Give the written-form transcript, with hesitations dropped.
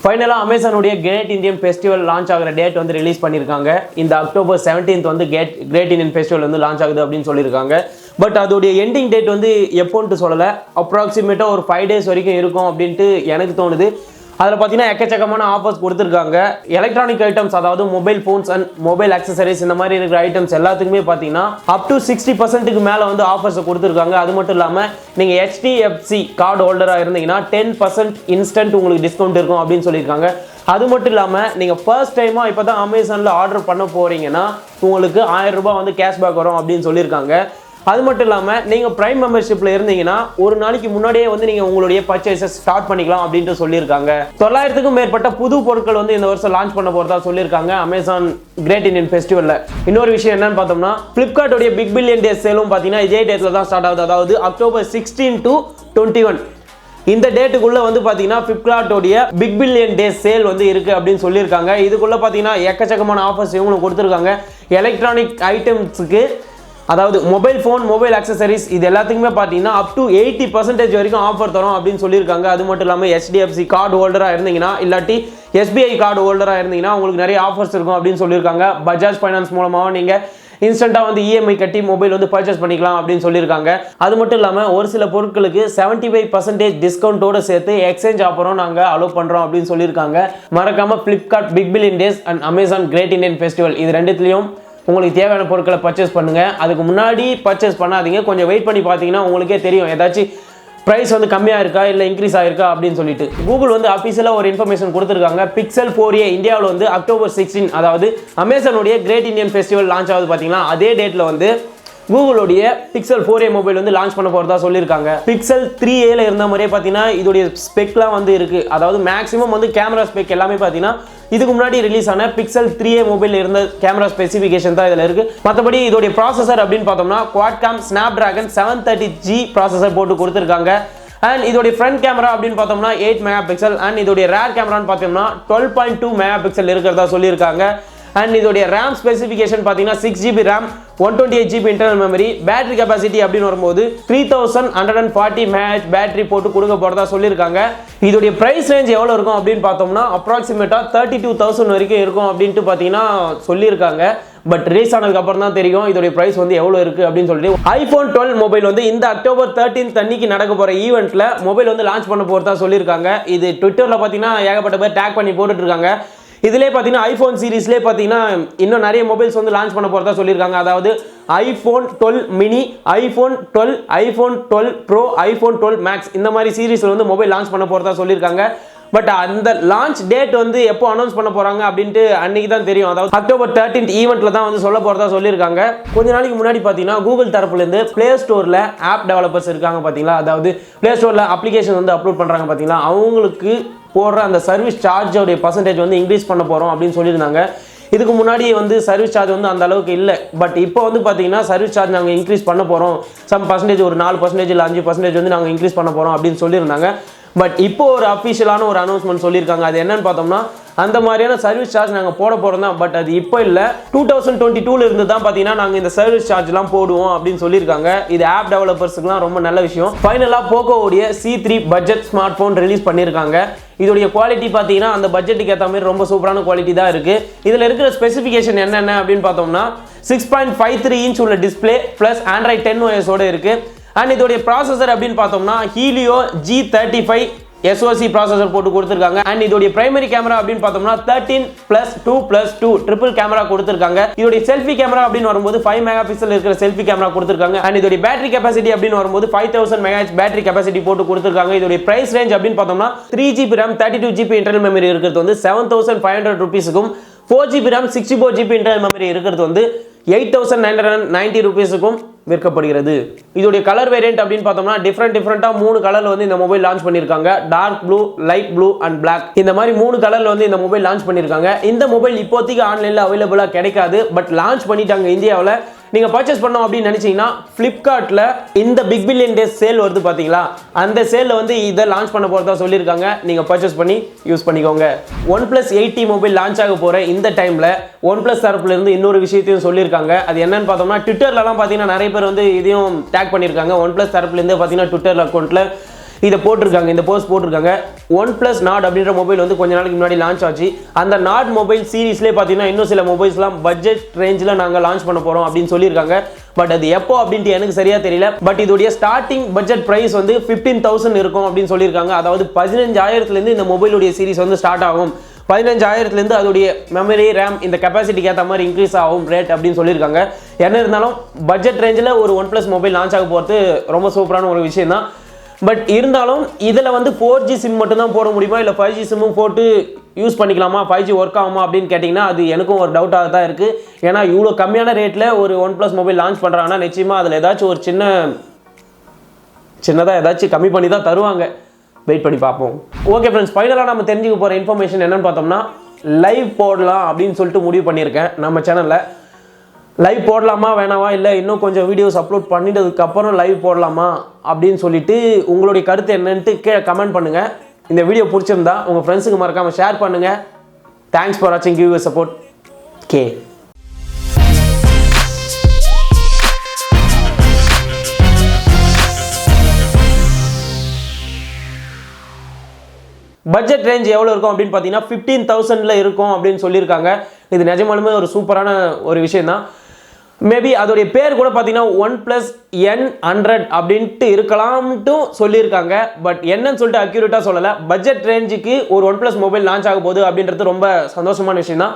ஃபைனலாக அமேசானுடைய great Indian festival launch ஆகிற date வந்து ரிலீஸ் பண்ணியிருக்காங்க. இந்த அக்டோபர் 17th வந்து கிரேட் இந்தியன் ஃபெஸ்டிவல் வந்து லான்ச் ஆகுது அப்படின்னு சொல்லியிருக்காங்க. பட் அதோடைய எண்டிங் டேட் வந்து எப்போன்ட்டு சொல்லலை. அப்ராக்சிமேட்டாக ஒரு 5 days வரைக்கும் இருக்கும் அப்படின்ட்டு எனக்கு தோணுது. அதில் பார்த்தீங்கன்னா எக்கச்சக்கமான ஆஃபர்ஸ் கொடுத்துருக்காங்க. எலக்ட்ரானிக் ஐட்டம்ஸ், அதாவது mobile phones and mobile accessories இந்த மாதிரி இருக்கிற ஐட்டம்ஸ் எல்லாத்துக்குமே பார்த்தீங்கன்னா அப் டு 60% மேலே வந்து ஆஃபர்ஸை கொடுத்துருக்காங்க. அது மட்டும் இல்லாமல் நீங்கள் HDFC கார்டு ஹோல்டராக இருந்தீங்கன்னா 10% இன்ஸ்டன்ட் உங்களுக்கு டிஸ்கவுண்ட் இருக்கும் அப்படின்னு சொல்லியிருக்காங்க. அது மட்டும் இல்லாமல் நீங்கள் ஃபர்ஸ்ட் டைமாக இப்போ தான் அமேசானில் ஆர்டர் பண்ண போகிறீங்கன்னா உங்களுக்கு 1000 ரூபாய் வந்து கேஷ்பேக் வரும் அப்படின்னு சொல்லியிருக்காங்க. அது மட்டும் இல்லாமல் நீங்கள் ப்ரைம் மெம்பர்ஷிப்பில் இருந்தீங்கன்னா ஒரு நாளைக்கு முன்னாடியே வந்து நீங்கள் உங்களுடைய பர்ச்சேஸஸ் ஸ்டார்ட் பண்ணிக்கலாம் அப்படின்ட்டு சொல்லியிருக்காங்க. 900க்கும் மேற்பட்ட புது பொருட்கள் வந்து இந்த வருஷம் லான்ச் பண்ண போகிறதா சொல்லியிருக்காங்க அமேசான் கிரேட் இந்தியன் ஃபெஸ்டிவலில். இன்னொரு விஷயம் என்னன்னு பார்த்தோம்னா, ஃப்ளிப்கார்ட்டோடைய பிக் பில்லியன் டேஸ் சேலும் பார்த்தீங்கன்னா இதே டேட்டில் தான் ஸ்டார்ட் ஆகுது. அதாவது அக்டோபர் 16 to 21 இந்த டேட்டுக்குள்ளே வந்து பார்த்தீங்கன்னா ஃப்ளிப்கார்ட்டோடைய பிக் பில்லியன் டேஸ் சேல் வந்து இருக்குது அப்படின்னு சொல்லியிருக்காங்க. இதுக்குள்ளே பார்த்தீங்கன்னா எக்கச்சக்கமான ஆஃபர்ஸ் இவங்களும் கொடுத்துருக்காங்க. எலக்ட்ரானிக் ஐட்டம்ஸுக்கு, அதாவது மொபைல் ஃபோன், மொபைல் ஆக்சசரிஸ் இது எல்லாத்துக்குமே பார்த்தீங்கன்னா அப் டு 80% வரைக்கும் ஆஃபர் தரும் அப்படின்னு சொல்லியிருக்காங்க. அது மட்டும் இல்லாமல் HDFC கார்டு ஹோல்டராக இருந்தீங்கன்னா இல்லாட்டி SBI கார்டு ஹோல்டராக இருந்தீங்கன்னா உங்களுக்கு நிறைய ஆஃபர்ஸ் இருக்கும் அப்படின்னு சொல்லியிருக்காங்க. பஜாஜ் ஃபைனான்ஸ் மூலமாக நீங்கள் இன்ஸ்டண்ட்டாக வந்து EMI கட்டி மொபைல் வந்து பர்ச்சேஸ் பண்ணிக்கலாம் அப்படின்னு சொல்லியிருக்காங்க. அது மட்டும் இல்லாமல் ஒரு சில பொருட்களுக்கு 75% டிஸ்கவுண்ட்டோடு சேர்த்து எக்ஸ்சேஞ்ச் ஆஃபரும் நாங்கள் அலோவ் பண்ணுறோம் அப்படின்னு சொல்லியிருக்காங்க. மறக்காமல் Flipkart big billion days and Amazon great Indian festival இது ரெண்டுத்துலையும் உங்களுக்கு தேவையான பொருட்களை பர்ச்சேஸ் பண்ணுங்கள். அதுக்கு முன்னாடி பர்ச்சேஸ் பண்ணாதீங்க. கொஞ்சம் வெயிட் பண்ணி பார்த்தீங்கன்னா உங்களுக்கே தெரியும் ஏதாச்சும் ப்ரைஸ் வந்து கம்மியாக இருக்கா இல்லை இன்க்ரீஸ் ஆகிருக்கா அப்படின்னு சொல்லிட்டு. கூகுள் வந்து அஃபீஷியலாக ஒரு இன்ஃபர்மேஷன் கொடுத்துருக்காங்க. Pixel 4a இந்தியாவில் வந்து அக்டோபர் 16, அதாவது அமேசானுடைய கிரேட் இந்தியன் ஃபெஸ்டிவல் லான்ச் ஆகுது பார்த்தீங்கன்னா அதே டேட்டில் வந்து கூகுளோடைய Pixel 4a மொபைல் வந்து லான்ச் பண்ண போகிறதா சொல்லியிருக்காங்க. Pixel 3a இருந்த மாதிரியே பார்த்தீங்கன்னா இதோடைய ஸ்பெக்லாம் வந்து இருக்குது. அதாவது மேக்ஸிமம் வந்து கேமரா ஸ்பெக் எல்லாமே பார்த்தீங்கன்னா இதுக்கு முன்னாடி ரிலீஸ் ஆன Pixel 3a மொபைல் இருந்த கேமரா ஸ்பெசிஃபிகேஷன் தான் இதில் இருக்குது. மற்றபடி இதோடைய ப்ராசஸர் அப்படின்னு பார்த்தோம்னா Qualcomm Snapdragon 730G ப்ராசஸர் போட்டு கொடுத்துருக்காங்க. அண்ட் இதோடைய ஃப்ரண்ட் கேமரா அப்படின்னு பார்த்தோம்னா 8 மெகாபிக்சல் அண்ட் இதோடைய ரேர் கேமரான்னு பார்த்தோம்னா 12.2 மெகாபிக்சல் இருக்கிறதா சொல்லியிருக்காங்க. அண்ட் இதோடைய ரேம் ஸ்பெசிஃபிகேஷன் பார்த்தீங்கன்னா 6GB RAM, 128GB internal memory. Battery capacity அப்படின்னு வரும்போது 3140 mAh பேட்டரி போட்டு கொடுக்க போகிறதா சொல்லியிருக்காங்க. இதோடைய ப்ரைஸ் ரேஞ்ச் எவ்வளோ இருக்கும் அப்படின்னு பார்த்தோம்னா அப்ராக்சிமேட்டாக 32,000 வரைக்கும் இருக்கும் அப்படின்ட்டு பார்த்தீங்கன்னா சொல்லியிருக்காங்க. பட் ரிலீஸ் ஆனதுக்கு அப்புறம் தான் தெரியும் இதோடைய ப்ரைஸ் வந்து எவ்வளோ இருக்குது அப்படின்னு சொல்லிட்டு. iPhone 12 மொபைல் வந்து இந்த அக்டோபர் 13th அன்னைக்கு நடக்க போகிற ஈவெண்ட்டில் மொபைல் வந்து லான்ச் பண்ண போகிறதா சொல்லியிருக்காங்க. இது ட்விட்டரில் பார்த்தீங்கன்னா ஏகப்பட்ட பேர் டேக் பண்ணி போட்டுட்ருக்காங்க. இதிலே பார்த்தீங்கன்னா ஐஃபோன் சீரீஸ்லேயே பார்த்தீங்கன்னா இன்னும் நிறைய மொபைல்ஸ் வந்து லான்ச் பண்ண போகிறதா சொல்லியிருக்காங்க. அதாவது iPhone 12 mini, iPhone 12, iPhone 12 Pro, iPhone 12 Max இந்த மாதிரி சீரீஸில் வந்து மொபைல் லான்ச் பண்ண போகிறதா சொல்லியிருக்காங்க. பட் அந்த லான்ச் டேட் வந்து எப்போ அனௌன்ஸ் பண்ண போகிறாங்க அப்படின்ட்டு அன்றைக்கி தான் தெரியும். அதாவது அக்டோபர் 13th ஈவெண்ட்டில் தான் வந்து சொல்ல போகிறதா சொல்லியிருக்காங்க. கொஞ்ச நாளைக்கு முன்னாடி பார்த்தீங்கன்னா கூகுள் தரப்புலேருந்து ப்ளே ஸ்டோரில் ஆப் டெவலப்பர்ஸ் இருக்காங்க பார்த்தீங்களா, அதாவது ப்ளே ஸ்டோரில் அப்ளிகேஷன் வந்து அப்லோட் பண்ணுறாங்க பார்த்தீங்களா, அவங்களுக்கு போடுற அந்த சர்வீஸ் சார்ஜோடைய பர்சன்டேஜ் வந்து இன்க்ரீஸ் பண்ண போகிறோம் அப்படின்னு சொல்லியிருந்தாங்க. இதுக்கு முன்னாடி வந்து சர்வீஸ் சார்ஜ் வந்து அந்த அளவுக்கு இல்லை. பட் இப்போ வந்து பார்த்தீங்கன்னா சர்வீஸ் சார்ஜ் நாங்கள் இன்க்ரீஸ் பண்ண போகிறோம், சம் பர்சன்டேஜ் ஒரு 4% இல்லை 5% வந்து நாங்கள் இன்க்ரீஸ் பண்ண போகிறோம் அப்படின்னு சொல்லியிருந்தாங்க. பட் இப்போ ஒரு அஃபிஷியலான ஒரு அனௌன்ஸ்மெண்ட் சொல்லியிருக்காங்க. அது என்னன்னு பார்த்தோம்னா அந்த மாதிரியான சர்வீஸ் சார்ஜ் நாங்கள் போட போகிறோம் தான். பட் அது இப்போ இல்லை, 2022 இருந்து தான் பார்த்தீங்கன்னா நாங்கள் இந்த சர்வீஸ் சார்ஜ்லாம் போடுவோம் அப்படின்னு சொல்லியிருக்காங்க. இது ஆப் டெவலப்பர்ஸுக்குலாம் ரொம்ப நல்ல விஷயம். ஃபைனலாக போக்கோவுடைய C3 budget smart phone release பண்ணியிருக்காங்க. இதோடைய குவாலிட்டி பார்த்தீங்கன்னா அந்த பட்ஜெட்டுக்கு ஏற்ற மாதிரி ரொம்ப சூப்பரான குவாலிட்டி தான் இருக்குது. இதில் இருக்கிற ஸ்பெசிஃபிகேஷன் என்னென்ன அப்படின்னு பார்த்தோம்னா 6.53 இன்ச் உள்ள டிஸ்பிளே ப்ளஸ் Android 10 OS இருக்குது. அண்ட் இதோடைய ப்ராசஸர் அப்படின்னு பார்த்தோம்னா Helio G35 SoC ப்ராசஸர் போட்டு கொடுத்துருக்காங்க. அண்ட் இதோடைய பிரைமரி கேமரா அப்படின்னு பார்த்தோம்னா 13+2+2 ட்ரிபிள் கேமரா கொடுத்துருக்காங்க. இதோடைய செல்ஃபி கேமரா அப்படின்னு வரும்போது 5 மெகாபிக்சல் இருக்கிற செல்ஃபி கேமரா கொடுத்துருக்காங்க. அண்ட் இதோடைய பேட்டரி கெப்பாசிட்டி அப்படின்னு வரும்போது 5000 mAh பேட்டரி கெப்பாசிட்டி போட்டு கொடுத்துருக்காங்க. இதோடைய பிரைஸ் ரேஞ்ச் அப்படின்னு பார்த்தோம்னா 3GB RAM 32GB internal memory இருக்கிறது வந்து 7500 rupeesக்கும், 4GB RAM 64GB internal memory இருக்கிறது வந்து 8990 rupeesக்கும் விற்கப்படுகிறது. இதோடைய கலர் வேரியன்ட் அப்படின்னு பார்த்தோம்னா டிஃப்ரெண்டாக 3 கலர்ல வந்து இந்த மொபைல் லான்ச் பண்ணியிருக்காங்க. Dark blue, light blue and black இந்த மாதிரி 3 கலர்ல வந்து இந்த மொபைல் லான்ச் பண்ணியிருக்காங்க. இந்த மொபைல் இப்போதைக்கு ஆன்லைனில் அவைலபிளாக கிடைக்காது. பட் லான்ச் பண்ணிட்டாங்க இந்தியாவில். நீங்கள் பர்ச்சேஸ் பண்ணோம் அப்படின்னு நினச்சிங்கன்னா ஃப்ளிப்கார்ட்டில் இந்த பிக் பில்லியன் டேஸ் சேல் வருது பார்த்தீங்களா, அந்த சேலில் வந்து இதை லான்ச் பண்ண போகிறதா சொல்லியிருக்காங்க. நீங்கள் பர்ச்சேஸ் பண்ணி யூஸ் பண்ணிக்கோங்க. OnePlus 8T மொபைல் லான்ச் ஆக போகிற இந்த டைமில் OnePlus தரப்புலேருந்து இன்னொரு விஷயத்தையும் சொல்லியிருக்காங்க. அது என்னன்னு பார்த்தோம்னா ட்விட்டர்லலாம் பார்த்தீங்கன்னா நிறைய பேர் வந்து இதையும் டேக் பண்ணியிருக்காங்க. OnePlus தரப்புலேருந்து பார்த்தீங்கன்னா ட்விட்டர் அக்கௌண்ட்டில் இதை போட்டிருக்காங்க, இந்த போஸ்ட் போட்டிருக்காங்க. ஒன் பிளஸ் நாட் அப்படின்ற மொபைல் வந்து கொஞ்ச நாளைக்கு முன்னாடி லான்ச் ஆச்சு. அந்த நாட் மொபைல் சீரீஸ்லேயே பார்த்தீங்கன்னா இன்னும் சில மொபைல்ஸ்லாம் பட்ஜெட் ரேஞ்சில் நாங்கள் லான்ச் பண்ண போகிறோம் அப்படின்னு சொல்லியிருக்காங்க. பட் அது எப்போ அப்படின்ட்டு எனக்கு சரியாக தெரியல. பட் இதோடைய ஸ்டார்டிங் பட்ஜெட் ப்ரைஸ் வந்து 15,000 இருக்கும் அப்படின்னு சொல்லியிருக்காங்க. அதாவது 15,000லேருந்து இந்த மொபைலுடைய சீரீஸ் வந்து ஸ்டார்ட் ஆகும். 15,000லேருந்து அதோடைய மெமரி ரேம் இந்த கெப்பாசிட்டிக்கு ஏற்ற மாதிரி இன்க்ரீஸ் ஆகும் ரேட் அப்படின்னு சொல்லியிருக்காங்க. என்ன இருந்தாலும் பட்ஜெட் ரேஞ்சில் ஒரு ஒன் ப்ளஸ் மொபைல் லான்ச் ஆக போகிறது ரொம்ப சூப்பரான ஒரு விஷயம் தான். பட் இருந்தாலும் இதில் வந்து 4G சிம் மட்டும்தான் போட முடியுமா, இல்லை 5G சிம்மும் போட்டு யூஸ் பண்ணிக்கலாமா, 5G ஒர்க் ஆகுமா அப்படின்னு கேட்டிங்கன்னா அது எனக்கும் ஒரு டவுட்டாக தான் இருக்குது. ஏன்னா இவ்வளோ கம்மியான ரேட்டில் ஒரு ஒன் ப்ளஸ் மொபைல் லான்ச் பண்ணுறாங்கன்னா நிச்சயமாக அதில் ஏதாச்சும் ஒரு சின்னதாக ஏதாச்சும் கம்மி பண்ணி தான் தருவாங்க. வெயிட் பண்ணி பார்ப்போம். ஓகே ஃப்ரெண்ட்ஸ், ஃபைனலாக நம்ம தெரிஞ்சுக்க போகிற இன்ஃபர்மேஷன் என்னென்னு பார்த்தோம்னா, லைவ் போடலாம் அப்படின்னு சொல்லிட்டு முடிவு பண்ணியிருக்கேன். நம்ம சேனலில் லைவ் போடலாமா வேணாமா, இல்லை இன்னும் கொஞ்சம் வீடியோஸ் அப்லோட் பண்ணிட்டதுக்கப்புறம் லைவ் போடலாமா அப்படின்னு சொல்லிட்டு உங்களுடைய கருத்து என்னன்ட்டு கமெண்ட் பண்ணுங்கள். இந்த வீடியோ பிடிச்சிருந்தா உங்கள் ஃப்ரெண்ட்ஸுக்கு மறக்காமல் ஷேர் பண்ணுங்கள். தேங்க்ஸ் ஃபார் வாட்சிங், give you support. K budget range எவ்வளோ இருக்கும் அப்படின்னு பார்த்தீங்கன்னா 15,000 இருக்கும் அப்படின்னு சொல்லியிருக்காங்க. இது நிஜமாலுமே ஒரு சூப்பரான ஒரு விஷயம் தான். மேபி அதோடைய பேர் கூட பார்த்தீங்கன்னா OnePlus N100 அப்படின்ட்டு இருக்கலாம்ட்டு சொல்லியிருக்காங்க. பட் என்னன்னு சொல்லிட்டு அக்யூரேட்டாக சொல்லலை. பட்ஜெட் ரேஞ்சுக்கு ஒரு OnePlus மொபைல் லான்ச் ஆக போகுது அப்படின்றது ரொம்ப சந்தோஷமான விஷயம் தான்.